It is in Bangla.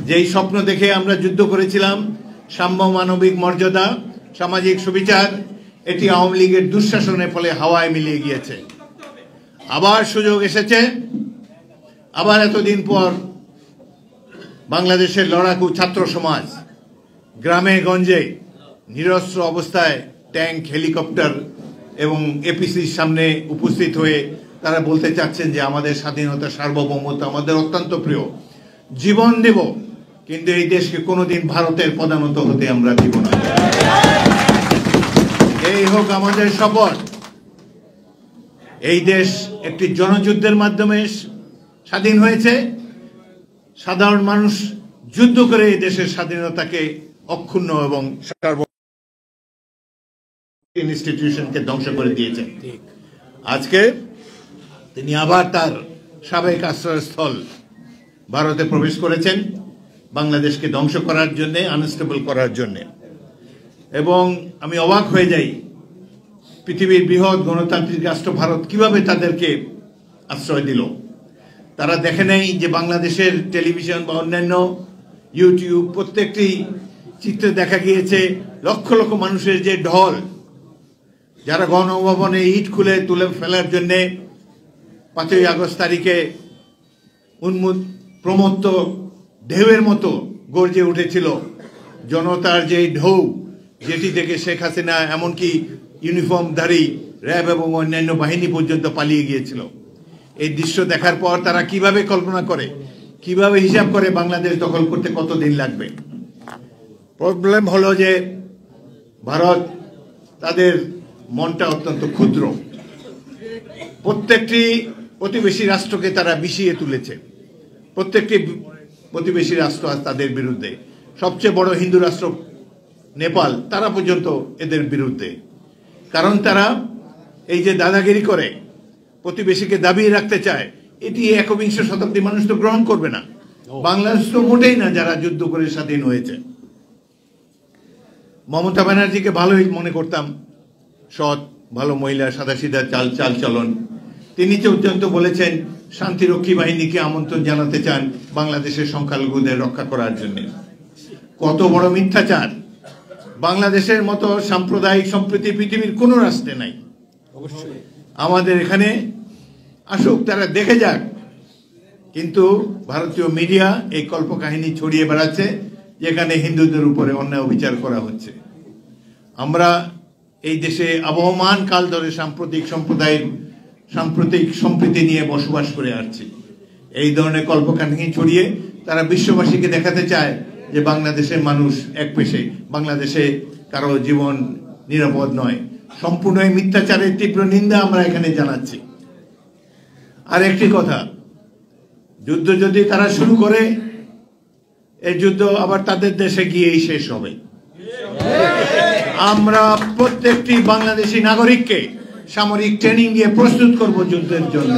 যেই স্বপ্ন দেখে আমরা যুদ্ধ করেছিলাম, সাম্য, মানবিক মর্যাদা, সামাজিক সুবিচার, এটি আওয়ামী লীগের দুঃশাসনের ফলে হাওয়ায় মিলিয়ে গিয়েছে। আবার সুযোগ এসেছে, আবার এতদিন পর বাংলাদেশের লড়াকু ছাত্র সমাজ গ্রামে গঞ্জে নিরস্ত্র অবস্থায় ট্যাঙ্ক, হেলিকপ্টার এবং এপিসির সামনে উপস্থিত হয়ে তারা বলতে চাচ্ছেন যে আমাদের স্বাধীনতা, সার্বভৌমত্ব আমাদের অত্যন্ত প্রিয়, জীবন দেব, কিন্তু এই দেশকে কোনোদিন ভারতের প্রধানত হতে আমরা দিব না। এই হোক আমাদের শপথ। এই দেশ একটি জনযুদ্ধের মাধ্যমে স্বাধীন হয়েছে। সাধারণ মানুষ যুদ্ধ করে এই দেশের স্বাধীনতাকে অক্ষুণ্ণ এবং ইনস্টিটিউশনকে ধ্বংস করে দিয়েছেন। আজকে তিনি আবার তার সাবেক আশ্রয়স্থল ভারতে প্রবেশ করেছেন বাংলাদেশকে ধ্বংস করার জন্য, আনস্টেবল করার জন্য। এবং আমি অবাক হয়ে যাই, পৃথিবীর বৃহৎ গণতান্ত্রিক রাষ্ট্র ভারত কিভাবে তাদেরকে আশ্রয় দিল। তারা দেখে নেই যে বাংলাদেশের টেলিভিশন বা অন্যান্য ইউটিউব প্রত্যেকটি চিত্রে দেখা গিয়েছে লক্ষ লক্ষ মানুষের যে ঢল, যারা গণভবনে ইট খুলে তুলে ফেলার জন্য 5ই আগস্ট তারিখে প্রমত্ত ঢেউয়ের মতো গর্জে উঠেছিল। জনতার যে ঢৌ, যেটি থেকে শেখ হাসিনা এমনকি ইউনিফর্মধারী র্যাব এবং অন্যান্য বাহিনী পর্যন্ত পালিয়ে গিয়েছিল। এই দৃশ্য দেখার পর তারা কিভাবে কল্পনা করে, কিভাবে হিসাব করে বাংলাদেশ দখল করতে কতদিন লাগবে। প্রবলেম হলো যে ভারত, তাদের মনটা অত্যন্ত ক্ষুদ্র। প্রত্যেকটি প্রতিবেশী রাষ্ট্রকে তারা বিষিয়ে তুলেছে। প্রত্যেকটি প্রতিবেশী রাষ্ট্র আজ তাদের বিরুদ্ধে। সবচেয়ে বড় হিন্দু রাষ্ট্র নেপাল, তারা পর্যন্ত এদের বিরুদ্ধে। কারণ তারা এই যে দাদাগিরি করে প্রতিবেশীকে দাবিয়ে রাখতে চায়, এটি একবিংশ শতাব্দী মানুষ তো গ্রহণ করবে না। বাংলাদেশ তো মোটেই না যারা যুদ্ধ করে স্বাধীন হয়েছে। মমতা ব্যানার্জিকে ভালোই মনে করতাম, সৎ, ভালো মহিলা, সাদাসিধা চালচলন। তিনি পর্যন্ত বলেছেন শান্তিরক্ষী বাহিনীকে আমন্ত্রণ জানাতে চান বাংলাদেশের সংখ্যালঘুদের রক্ষা করার জন্য। কত বড় মিথ্যাচার! বাংলাদেশের মতো সাম্প্রদায়িক সম্প্রীতি পৃথিবীর কোন রাষ্ট্রে নাই। অবশ্যই আমাদের এখানে আসুক, তারা দেখে যাক। কিন্তু ভারতীয় মিডিয়া এই কল্পকাহিনী ছড়িয়ে বেড়াচ্ছে যেখানে হিন্দুদের উপরে অন্যায় অবিচার করা হচ্ছে। আমরা এই দেশে আবহমান কাল ধরে সাম্প্রতিক সম্প্রীতি নিয়ে বসবাস করে আসছি। এই ধরনের কল্পকাহিনী ছড়িয়ে তারা বিশ্ববাসীকে দেখাতে চায় যে বাংলাদেশের মানুষ এক পেশে, বাংলাদেশে কারো জীবন নিরাপদ নয়। সম্পূর্ণ এই মিথ্যাচারের তীব্র নিন্দা আমরা এখানে জানাচ্ছি। আর একটি কথা, যুদ্ধ যদি তারা শুরু করে, এই যুদ্ধ আবার তাদের দেশে গিয়েই শেষ হবে। আমরা প্রত্যেকটি বাংলাদেশি নাগরিককে সামরিক ট্রেনিং দিয়ে প্রস্তুত করব যুদ্ধের জন্য।